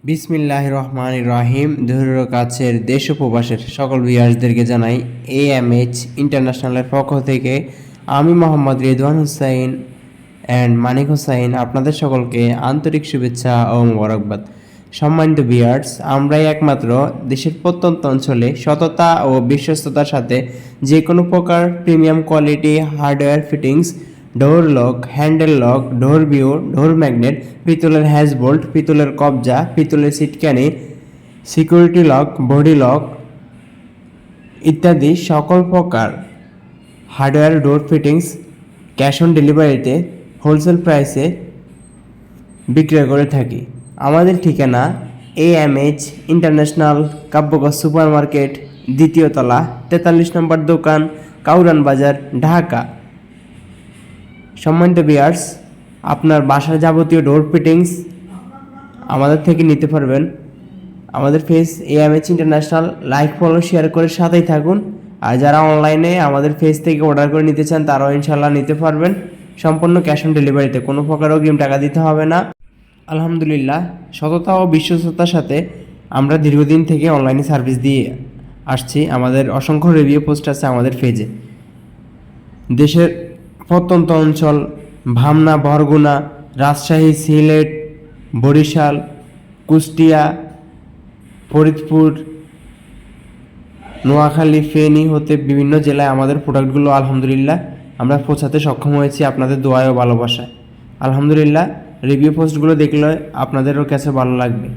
বিসমিল্লাহির রহমানির রহিম। দূরের ও কাছের দেশ ও প্রবাসের সকল ভিউয়ার্সদেরকে জানাই AMH ইন্টারন্যাশনালের পক্ষ থেকে আমি মোহাম্মদ রেদওয়ান হুসাইন অ্যান্ড মানিক হুসাইন আপনাদের সকলকে আন্তরিক শুভেচ্ছা ও মোবারকবাদ। সম্মানিত ভিউয়ার্স, আমরাই একমাত্র দেশের প্রত্যন্ত অঞ্চলে সততা ও বিশ্বস্ততার সাথে যে কোনো প্রকার premium quality hardware fittings, door lock, handle lock, door view, door magnet, পিতলের হ্যাজবোল্ট, পিতলের কবজা, পিতলের সিটকানি, সিকিউরিটি লক, বডি লক ইত্যাদি সকল প্রকার hardware door fittings cash on ডেলিভারিতে হোলসেল প্রাইসে বিক্রয় করে থাকি। আমাদের ঠিকানা AMH international, Kabyaganj super market, দ্বিতীয় তলা, 43 নম্বর দোকান, কাউরান বাজার, ঢাকা। সম্মানিত ভিউয়ার্স, আপনার বাসার যাবতীয় ডোর ফিটিংস আমাদের থেকে নিতে পারবেন। আমাদের page AMH international like, follow, share করে সাথেই থাকুন। আর যারা অনলাইনে আমাদের পেজ থেকে অর্ডার করে নিতে চান তারাও ইনশাল্লাহ নিতে পারবেন সম্পূর্ণ ক্যাশ অন ডেলিভারিতে, কোনো প্রকার অগ্রিম টাকা দিতে হবে না। আলহামদুলিল্লাহ, সততা ও বিশ্বস্ততার সাথে আমরা দীর্ঘদিন থেকে অনলাইনে সার্ভিস দিয়ে আসছি। আমাদের অসংখ্য রিভিউ পোস্ট আছে আমাদের পেজে। দেশের প্রত্যন্ত অঞ্চল ভামনা, বরগুনা, রাজশাহী, সিলেট, বরিশাল, কুষ্টিয়া, ফরিদপুর, নোয়াখালী, ফেনী হতে বিভিন্ন জেলায় আমাদের প্রোডাক্টগুলো আলহামদুলিল্লাহ আমরা পৌঁছাতে সক্ষম হয়েছি আপনাদের দোয়ায় ও ভালোবাসায়। আলহামদুলিল্লাহ, রিভিউ পোস্টগুলো দেখলে আপনাদেরও কাছে ভালো লাগবে।